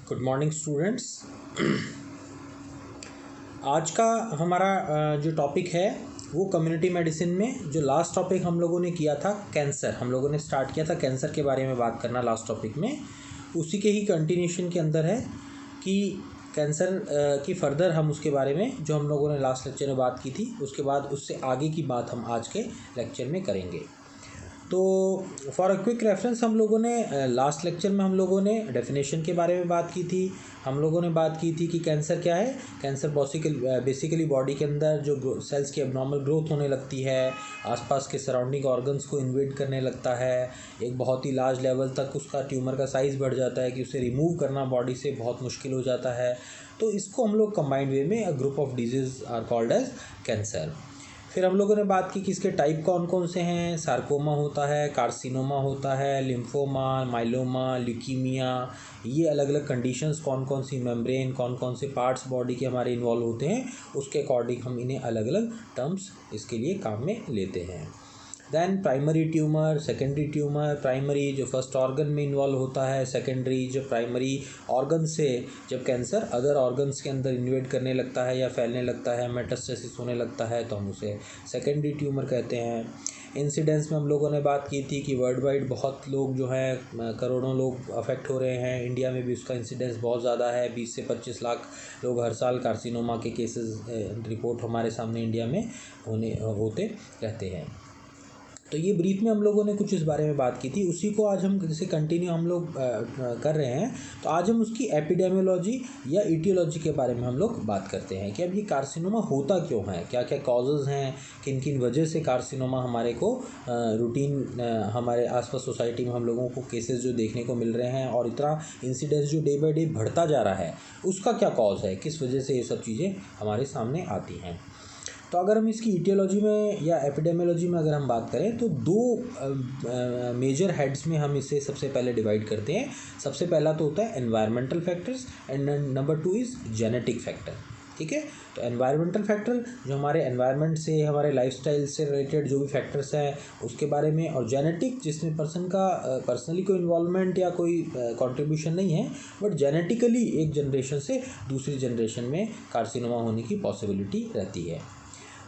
Good morning students. आज का हमारा जो टॉपिक है वो कम्युनिटी मेडिसिन में जो लास्ट टॉपिक हम लोगों ने किया था कैंसर, हम लोगों ने स्टार्ट किया था कैंसर के बारे में बात करना लास्ट टॉपिक में, उसी के ही कंटिन्यूशन के अंदर है कि कैंसर की फर्दर हम उसके बारे में जो हम लोगों ने लास्ट लेक्चर में बात की थी उसके बाद उससे आगे की बात हम आज के लेक्चर में करेंगे। तो फॉर अ क्विक रेफरेंस हम लोगों ने लास्ट लेक्चर में हम लोगों ने डेफिनेशन के बारे में बात की थी। हम लोगों ने बात की थी कि कैंसर क्या है। कैंसर बेसिकली बॉडी के अंदर जो सेल्स की एबनॉर्मल ग्रोथ होने लगती है, आसपास के सराउंडिंग ऑर्गन्स को इन्वेड करने लगता है, एक बहुत ही लार्ज लेवल तक उसका ट्यूमर का साइज़ बढ़ जाता है कि उसे रिमूव करना बॉडी से बहुत मुश्किल हो जाता है। तो इसको हम लोग कंबाइंड वे में a group of diseases are called as cancer. फिर हम लोगों ने बात की कि इसके टाइप कौन कौन से हैं। सार्कोमा होता है, कार्सिनोमा होता है, लिम्फोमा, माइलोमा, ल्यूकीमिया, ये अलग अलग कंडीशंस कौन कौन सी, मेम्ब्रेन कौन कौन से पार्ट्स बॉडी के हमारे इन्वॉल्व होते हैं, उसके अकॉर्डिंग हम इन्हें अलग अलग टर्म्स इसके लिए काम में लेते हैं। Then primary tumour, secondary tumour. Primary जो फर्स्ट ऑर्गन में इन्वॉल्व होता है, सेकेंडरी जो प्राइमरी ऑर्गन से जब कैंसर अदर ऑर्गन्स के अंदर इन्वेड करने लगता है या फैलने लगता है, मेटास्टेसिस होने लगता है, तो हम उसे सेकेंडरी ट्यूमर कहते हैं। इंसिडेंस में हम लोगों ने बात की थी कि वर्ल्ड वाइड बहुत लोग जो हैं, करोड़ों लोग अफेक्ट हो रहे हैं। इंडिया में भी उसका इंसिडेंस बहुत ज़्यादा है, 20 से 25 लाख लोग हर साल कार्सिनोमा के केसेस रिपोर्ट हमारे सामने इंडिया में होते रहते हैं। तो ये ब्रीफ में हम लोगों ने कुछ इस बारे में बात की थी, उसी को आज हम जैसे कंटिन्यू हम लोग कर रहे हैं। तो आज हम उसकी एपिडेमियोलॉजी या ईटियोलॉजी के बारे में हम लोग बात करते हैं कि अब ये कार्सिनोमा होता क्यों है, क्या क्या कॉजेज़ हैं, किन किन वजह से कार्सिनोमा हमारे को रूटीन हमारे आसपास सोसाइटी में हम लोगों को केसेस जो देखने को मिल रहे हैं और इतना इंसिडेंस जो डे बाई डे बढ़ता जा रहा है, उसका क्या कॉज है, किस वजह से ये सब चीज़ें हमारे सामने आती हैं। तो अगर हम इसकी ईटियोलॉजी में या एपिडेमियोलॉजी में अगर हम बात करें तो दो मेजर हेड्स में हम इसे सबसे पहले डिवाइड करते हैं। सबसे पहला तो होता है environmental factors and number 2 is genetic factor. ठीक है, तो एनवायरमेंटल फैक्टर जो हमारे एनवायरनमेंट से, हमारे लाइफस्टाइल से रिलेटेड जो भी फैक्टर्स हैं उसके बारे में, और जेनेटिक जिसमें पर्सन का पर्सनली कोई इन्वॉल्वमेंट या कोई कंट्रीब्यूशन नहीं है, बट जेनेटिकली एक जनरेशन से दूसरी जनरेशन में कार्सिनोमा होने की पॉसिबिलिटी रहती है।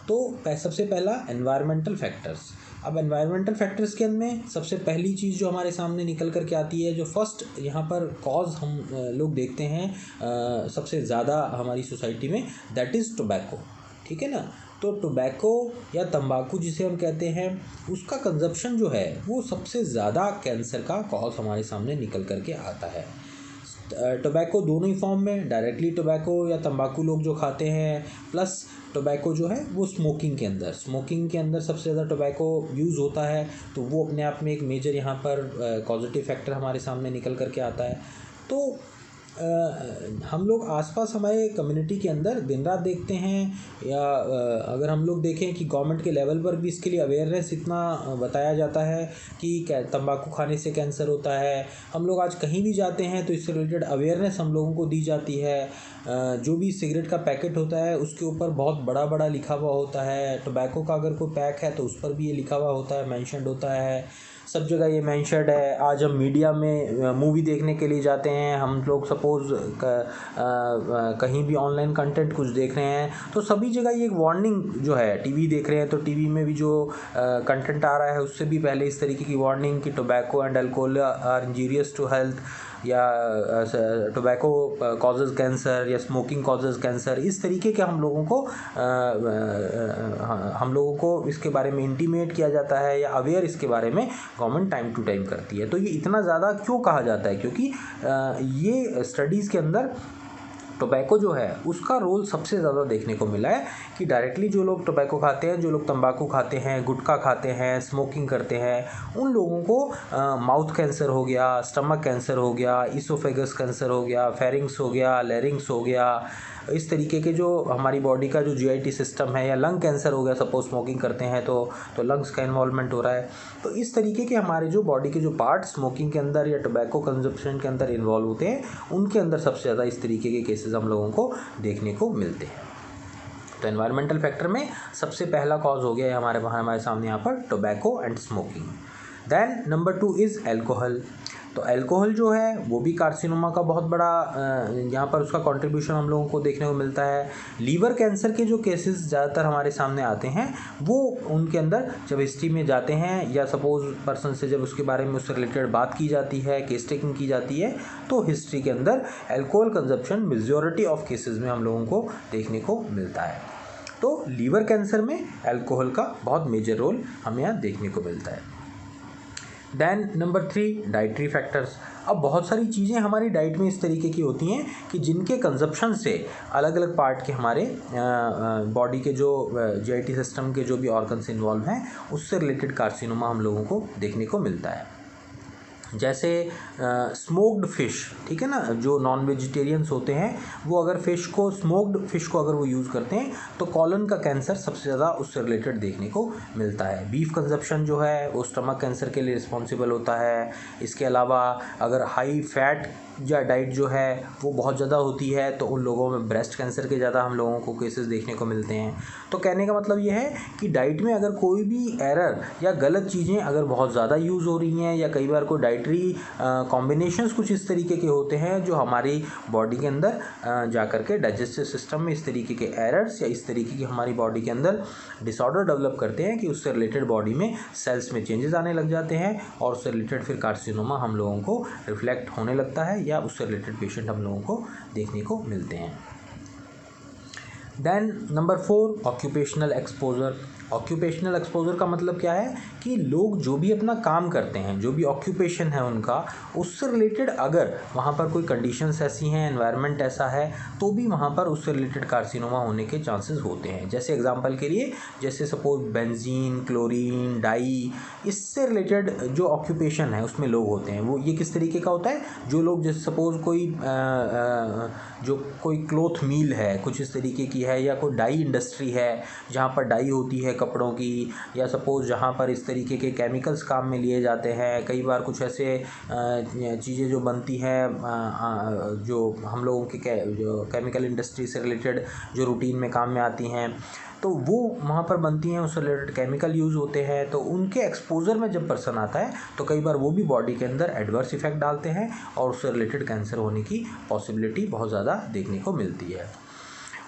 तो सबसे पहला एनवायरमेंटल फैक्टर्स। अब एनवायरमेंटल फैक्टर्स के अंदर सबसे पहली चीज़ जो हमारे सामने निकल कर के आती है, जो फर्स्ट यहाँ पर कॉज हम लोग देखते हैं सबसे ज़्यादा हमारी सोसाइटी में, दैट इज़ टोबैको। ठीक है ना। तो टोबैको या तंबाकू जिसे हम कहते हैं, उसका कंजप्शन जो है वो सबसे ज़्यादा कैंसर का कॉज हमारे सामने निकल कर के आता है। टोबैको दोनों ही फॉर्म में, डायरेक्टली टोबैको या तंबाकू लोग जो खाते हैं, प्लस टोबैको जो है वो स्मोकिंग के अंदर सबसे ज़्यादा टोबैको यूज़ होता है। तो वो अपने आप में एक मेजर यहाँ पर पॉजिटिव फैक्टर हमारे सामने निकल करके आता है। तो हम लोग आसपास हमारे कम्युनिटी के अंदर दिन रात देखते हैं, या अगर हम लोग देखें कि गवर्नमेंट के लेवल पर भी इसके लिए अवेयरनेस इतना बताया जाता है कि तंबाकू खाने से कैंसर होता है। हम लोग आज कहीं भी जाते हैं तो इससे रिलेटेड अवेयरनेस हम लोगों को दी जाती है। जो भी सिगरेट का पैकेट होता है उसके ऊपर बहुत बड़ा बड़ा लिखा हुआ होता है। टोबैको का अगर कोई पैक है तो उस पर भी ये लिखा हुआ होता है, मेंशन्ड होता है, सब जगह ये मेंशन्ड है। आज हम मीडिया में मूवी देखने के लिए जाते हैं, हम लोग सपोज़ कहीं भी ऑनलाइन कंटेंट कुछ देख रहे हैं तो सभी जगह ये एक वार्निंग जो है, टीवी देख रहे हैं तो टीवी में भी जो कंटेंट आ रहा है उससे भी पहले इस तरीके की वार्निंग कि tobacco and alcohol are injurious to health, या टोबैको कॉजेज़ कैंसर, या स्मोकिंग कॉजेज़ कैंसर। इस तरीके के हम लोगों को इसके बारे में इंटीमेट किया जाता है या अवेयर इसके बारे में गवर्नमेंट टाइम टू टाइम करती है। तो ये इतना ज़्यादा क्यों कहा जाता है, क्योंकि ये स्टडीज़ के अंदर टोबैको जो है उसका रोल सबसे ज़्यादा देखने को मिला है कि डायरेक्टली जो लोग टोबैको खाते हैं, जो लोग तंबाकू खाते हैं, गुटखा खाते हैं, स्मोकिंग करते हैं, उन लोगों को माउथ कैंसर हो गया, स्टमक कैंसर हो गया, इसोफेगस कैंसर हो गया, फेरिंग्स हो गया, लैरिंग्स हो गया, इस तरीके के जो हमारी बॉडी का जो जीआईटी सिस्टम है, या लंग कैंसर हो गया, सपोज स्मोकिंग करते हैं तो लंग्स का इन्वॉल्वमेंट हो रहा है। तो इस तरीके के हमारे जो बॉडी के जो पार्ट स्मोकिंग के अंदर या टोबैको कंजप्शन के अंदर इन्वॉल्व होते हैं, उनके अंदर सबसे ज़्यादा इस तरीके के केसेस हम लोगों को देखने को मिलते हैं। तो एनवायरमेंटल फैक्टर में सबसे पहला कॉज हो गया हमारे सामने यहाँ पर tobacco and smoking. Then number 2 is alcohol. तो अल्कोहल जो है वो भी कार्सिनोमा का बहुत बड़ा यहाँ पर उसका कंट्रीब्यूशन हम लोगों को देखने को मिलता है। लीवर कैंसर के जो केसेस ज़्यादातर हमारे सामने आते हैं वो उनके अंदर जब हिस्ट्री में जाते हैं या सपोज पर्सन से जब उसके बारे में उससे रिलेटेड बात की जाती है, केस टेकिंग की जाती है, तो हिस्ट्री के अंदर alcohol consumption majority of cases में हम लोगों को देखने को मिलता है। तो लीवर कैंसर में अल्कोहल का बहुत मेजर रोल हमें यहाँ देखने को मिलता है। Then number 3, dietary factors. अब बहुत सारी चीज़ें हमारी डाइट में इस तरीके की होती हैं कि जिनके कंजप्शन से अलग अलग पार्ट के हमारे बॉडी के जो जीआईटी सिस्टम के जो भी ऑर्गन्स इन्वॉल्व हैं उससे रिलेटेड कार्सिनोमा हम लोगों को देखने को मिलता है। जैसे स्मोक्ड फ़िश, ठीक है ना, जो नॉन वेजिटेरियंस होते हैं वो अगर स्मोक्ड फ़िश को अगर वो यूज़ करते हैं तो कॉलन का कैंसर सबसे ज़्यादा उससे रिलेटेड देखने को मिलता है। बीफ कंजप्शन जो है वो स्टमक कैंसर के लिए रिस्पॉन्सिबल होता है। इसके अलावा अगर हाई फैट या डाइट जो है वो बहुत ज़्यादा होती है तो उन लोगों में ब्रेस्ट कैंसर के ज़्यादा हम लोगों को केसेस देखने को मिलते हैं। तो कहने का मतलब ये है कि डाइट में अगर कोई भी एरर या गलत चीज़ें अगर बहुत ज़्यादा यूज़ हो रही हैं या कई बार कोई डाइटरी कॉम्बिनेशंस कुछ इस तरीके के होते हैं जो हमारी बॉडी के अंदर जा कर के डाइजेस्टिव सिस्टम में इस तरीके के एरर्स या इस तरीके की हमारी बॉडी के अंदर डिसऑर्डर डेवलप करते हैं कि उससे रिलेटेड बॉडी में सेल्स में चेंजेस आने लग जाते हैं और उससे रिलेटेड फिर कार्सिनोमा हम लोगों को रिफ्लेक्ट होने लगता है या उससे रिलेटेड पेशेंट हम लोगों को देखने को मिलते हैं। Then number 4, occupational exposure. Occupational exposure का मतलब क्या है कि लोग जो भी अपना काम करते हैं, जो भी ऑक्यूपेशन है उनका, उससे रिलेटेड अगर वहाँ पर कोई कंडीशंस ऐसी हैं, एनवायरनमेंट ऐसा है, तो भी वहाँ पर उससे रिलेटेड कार्सिनोमा होने के चांसेस होते हैं। जैसे एग्जांपल के लिए, जैसे सपोज बेंजीन, क्लोरीन, डाई, इससे रिलेटेड जो ऑक्यूपेशन है उसमें लोग होते हैं, वो ये किस तरीके का होता है, जो लोग जैसे सपोज कोई क्लोथ मिल है कुछ इस तरीके की है, या कोई डाई इंडस्ट्री है जहाँ पर डाई होती है कपड़ों की, या सपोज़ जहाँ पर इस तरीके के केमिकल्स काम में लिए जाते हैं। कई बार कुछ ऐसे चीज़ें जो बनती हैं जो हम लोगों के जो केमिकल इंडस्ट्री से रिलेटेड जो रूटीन में काम में आती हैं, तो वो वहाँ पर बनती हैं, उससे रिलेटेड केमिकल यूज़ होते हैं। तो उनके एक्सपोजर में जब पर्सन आता है तो कई बार वो भी बॉडी के अंदर एडवर्स इफेक्ट डालते हैं और उससे रिलेटेड कैंसर होने की पॉसिबिलिटी बहुत ज़्यादा देखने को मिलती है।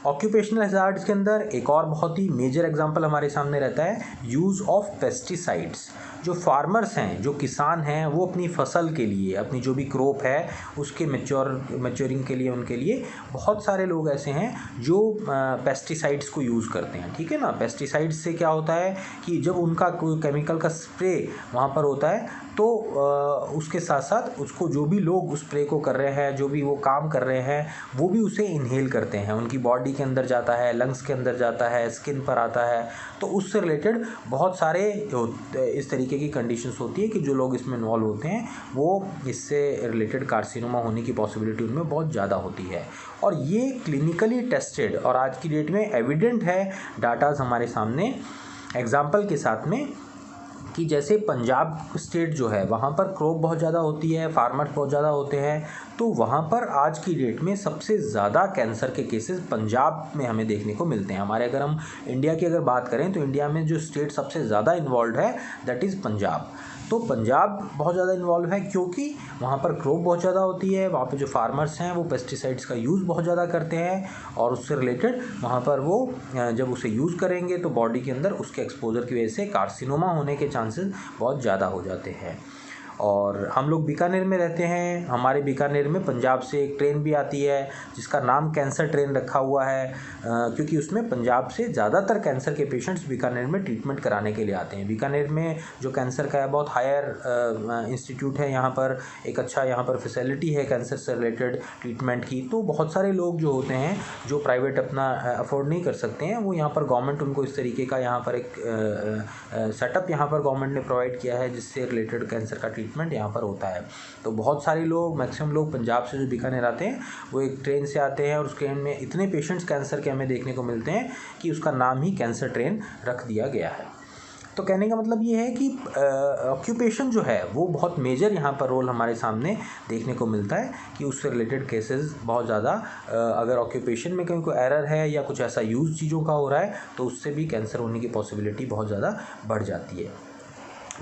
ऑक्यूपेशनल हैज़ार्ड्स के अंदर एक और बहुत ही मेजर एग्जांपल हमारे सामने रहता है यूज़ ऑफ पेस्टिसाइड्स। जो फार्मर्स हैं, जो किसान हैं, वो अपनी फसल के लिए, अपनी जो भी क्रॉप है उसके मैच्योरिंग के लिए, उनके लिए बहुत सारे लोग ऐसे हैं जो पेस्टिसाइड्स को यूज़ करते हैं, ठीक है ना। पेस्टिसाइड्स से क्या होता है कि जब उनका कोई केमिकल का स्प्रे वहाँ पर होता है तो उसके साथ साथ उसको जो भी लोग उस स्प्रे को कर रहे हैं, जो भी वो काम कर रहे हैं, वो भी उसे इनहेल करते हैं, उनकी बॉडी के अंदर जाता है, लंग्स के अंदर जाता है, स्किन पर आता है। तो उससे रिलेटेड बहुत सारे इस तरीके की कंडीशंस होती है कि जो लोग इसमें इन्वॉल्व होते हैं वो इससे रिलेटेड कार्सिनोमा होने की पॉसिबिलिटी उनमें बहुत ज़्यादा होती है। और ये क्लिनिकली टेस्टेड और आज की डेट में एविडेंट है डाटाज हमारे सामने एग्जाम्पल के साथ में, कि जैसे पंजाब स्टेट जो है वहाँ पर क्रॉप बहुत ज़्यादा होती है, फार्मर्स बहुत ज़्यादा होते हैं, तो वहाँ पर आज की डेट में सबसे ज़्यादा कैंसर के केसेस पंजाब में हमें देखने को मिलते हैं। हमारे अगर हम इंडिया की अगर बात करें तो इंडिया में जो स्टेट सबसे ज़्यादा इन्वॉल्व है दैट इज़ पंजाब। तो पंजाब बहुत ज़्यादा इन्वॉल्व है क्योंकि वहाँ पर क्रॉप बहुत ज़्यादा होती है, वहाँ पे जो फार्मर्स हैं वो पेस्टिसाइड्स का यूज़ बहुत ज़्यादा करते हैं और उससे रिलेटेड वहाँ पर वो जब उसे यूज़ करेंगे तो बॉडी के अंदर उसके एक्सपोजर की वजह से कार्सिनोमा होने के चांसेस बहुत ज़्यादा हो जाते हैं। और हम लोग बीकानेर में रहते हैं, हमारे बीकानेर में पंजाब से एक ट्रेन भी आती है जिसका नाम कैंसर ट्रेन रखा हुआ है, क्योंकि उसमें पंजाब से ज़्यादातर कैंसर के पेशेंट्स बीकानेर में ट्रीटमेंट कराने के लिए आते हैं। बीकानेर में जो कैंसर का है बहुत हायर इंस्टीट्यूट है, यहाँ पर एक अच्छा यहाँ पर फैसिलिटी है कैंसर से रिलेटेड ट्रीटमेंट की। तो बहुत सारे लोग जो होते हैं जो प्राइवेट अपना अफोर्ड नहीं कर सकते हैं, वो यहाँ पर गवर्नमेंट उनको इस तरीके का यहाँ पर एक सेटअप यहाँ पर गवर्नमेंट ने प्रोवाइड किया है जिससे रिलेटेड कैंसर का ट्रीटमेंट यहाँ पर होता है। तो बहुत सारे लोग, मैक्सिमम लोग पंजाब से जो बीकानेर आते हैं वो एक ट्रेन से आते हैं और उस ट्रेन में इतने पेशेंट्स कैंसर के हमें देखने को मिलते हैं कि उसका नाम ही कैंसर ट्रेन रख दिया गया है। तो कहने का मतलब ये है कि ऑक्यूपेशन जो है वो बहुत मेजर यहाँ पर रोल हमारे सामने देखने को मिलता है कि उससे रिलेटेड केसेस बहुत ज़्यादा, अगर ऑक्यूपेशन में कहीं कोई एरर है या कुछ ऐसा यूज़ चीज़ों का हो रहा है तो उससे भी कैंसर होने की पॉसिबिलिटी बहुत ज़्यादा बढ़ जाती है।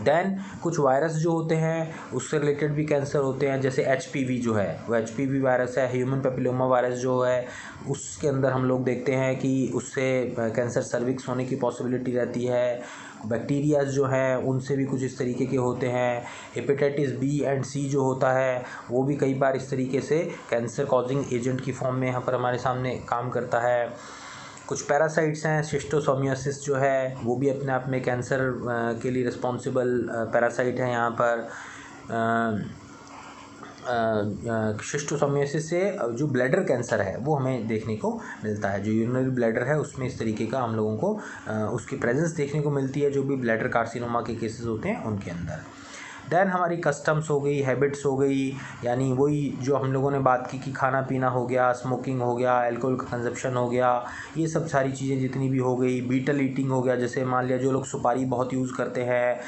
देन कुछ वायरस जो होते हैं उससे रिलेटेड भी कैंसर होते हैं, जैसे HPV जो है वो HPV वायरस है, ह्यूमन पेपिलोमा वायरस जो है उसके अंदर हम लोग देखते हैं कि उससे कैंसर सर्विक्स होने की पॉसिबिलिटी रहती है। बैक्टीरियाज जो हैं उनसे भी कुछ इस तरीके के होते हैं। हेपेटाइटिस B एंड C जो होता है वो भी कई बार इस तरीके से कैंसर कॉजिंग एजेंट की फॉर्म में यहाँ पर हमारे सामने काम करता है। कुछ पैरासाइट्स हैं, शिस्टोसोमियासिस जो है वो भी अपने आप में कैंसर के लिए रिस्पॉन्सिबल पैरासाइट है। यहाँ पर शिस्टोसोमियासिस से जो ब्लैडर कैंसर है वो हमें देखने को मिलता है। जो यूरिनरी ब्लैडर है उसमें इस तरीके का हम लोगों को उसकी प्रेजेंस देखने को मिलती है, जो भी ब्लैडर कार्सिनोमा के केसेस होते हैं उनके अंदर। देन हमारी कस्टम्स हो गई, हैबिट्स हो गई, यानी वही जो हम लोगों ने बात की कि खाना पीना हो गया, स्मोकिंग हो गया, अल्कोहल का कंजप्शन हो गया, ये सब सारी चीज़ें जितनी भी हो गई। बीटल ईटिंग हो गया, जैसे मान लिया जो लोग सुपारी बहुत यूज़ करते हैं,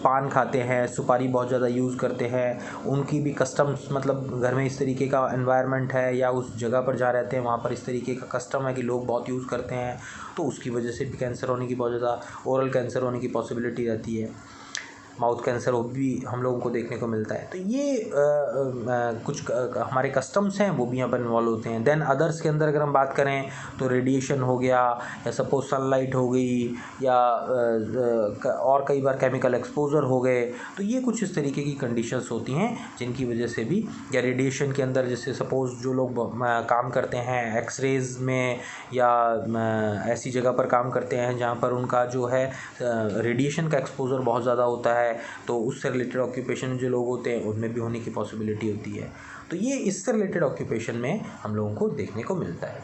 पान खाते हैं, सुपारी बहुत ज़्यादा यूज़ करते हैं, उनकी भी कस्टम्स, मतलब घर में इस तरीके का एनवायरनमेंट है या उस जगह पर जहाँ रहते हैं वहाँ पर इस तरीके का कस्टम है कि लोग बहुत यूज़ करते हैं, तो उसकी वजह से भी कैंसर होने की बहुत ज़्यादा, ओरल कैंसर होने की पॉसिबिलिटी रहती है। माउथ कैंसर वो भी हम लोगों को देखने को मिलता है। तो ये कुछ हमारे कस्टम्स हैं वो भी यहाँ पर इन्वॉल्व होते हैं। देन अदर्स के अंदर अगर हम बात करें तो रेडिएशन हो गया, या सपोज सनलाइट हो गई, या और कई बार केमिकल एक्सपोजर हो गए। तो ये कुछ इस तरीके की कंडीशंस होती हैं जिनकी वजह से भी, या रेडिएशन के अंदर जैसे सपोज जो लोग काम करते हैं एक्सरेज में या ऐसी जगह पर काम करते हैं जहाँ पर उनका जो है रेडिएशन का एक्सपोजर बहुत ज़्यादा होता है, तो उससे रिलेटेड ऑक्यूपेशन जो लोग होते हैं उनमें भी होने की पॉसिबिलिटी होती है। तो ये इससे रिलेटेड ऑक्यूपेशन में हम लोगों को देखने को मिलता है।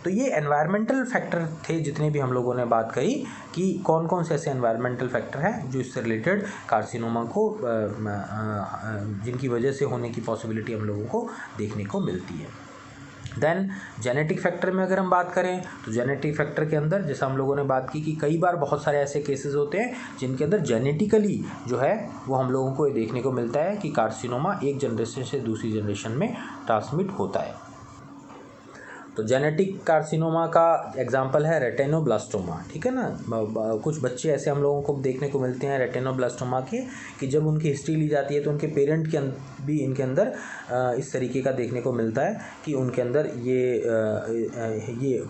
तो ये एनवायरमेंटल फैक्टर थे जितने भी हम लोगों ने बात करी कि कौन कौन से ऐसे एनवायरमेंटल फैक्टर हैं जो इससे रिलेटेड कार्सिनोमा को जिनकी वजह से होने की पॉसिबिलिटी हम लोगों को देखने को मिलती है। देन जेनेटिक फैक्टर में अगर हम बात करें तो जेनेटिक फैक्टर के अंदर जैसा हम लोगों ने बात की कि कई बार बहुत सारे ऐसे केसेस होते हैं जिनके अंदर जेनेटिकली जो है वो हम लोगों को ये देखने को मिलता है कि कार्सिनोमा एक जनरेशन से दूसरी जनरेशन में ट्रांसमिट होता है। तो जेनेटिक कार्सिनोमा का एग्जांपल है रेटिनोब्लास्टोमा, ठीक है ना। कुछ बच्चे ऐसे हम लोगों को देखने को मिलते हैं रेटिनोब्लास्टोमा के कि जब उनकी हिस्ट्री ली जाती है तो उनके पेरेंट के भी इनके अंदर इस तरीके का देखने को मिलता है कि उनके अंदर ये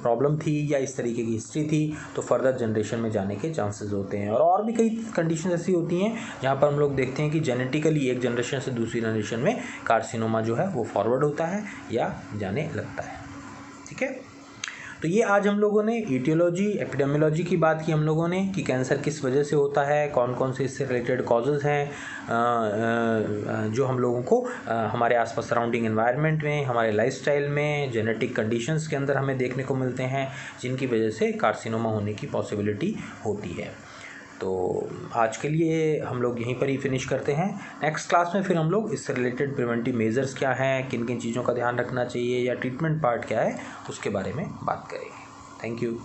प्रॉब्लम थी या इस तरीके की हिस्ट्री थी, तो फर्दर जनरेशन में जाने के चांसेस होते हैं। और भी कई कंडीशन ऐसी होती हैं जहाँ पर हम लोग देखते हैं कि जेनेटिकली एक जनरेशन से दूसरी जनरेशन में कार्सिनोमा जो है वो फॉरवर्ड होता है या जाने लगता है, ठीक है। तो ये आज हम लोगों ने ईटियोलॉजी, एपिडेमियोलॉजी की बात की हम लोगों ने कि कैंसर किस वजह से होता है, कौन कौन से इससे रिलेटेड कॉजेज़ हैं जो हम लोगों को हमारे आसपास सराउंडिंग एनवायरनमेंट में, हमारे लाइफस्टाइल में, जेनेटिक कंडीशंस के अंदर हमें देखने को मिलते हैं जिनकी वजह से कार्सिनोमा होने की पॉसिबिलिटी होती है। तो आज के लिए हम लोग यहीं पर ही फिनिश करते हैं। नेक्स्ट क्लास में फिर हम लोग इससे रिलेटेड प्रिवेंटिव मेजर्स क्या हैं, किन किन चीज़ों का ध्यान रखना चाहिए, या ट्रीटमेंट पार्ट क्या है, उसके बारे में बात करेंगे। Thank you.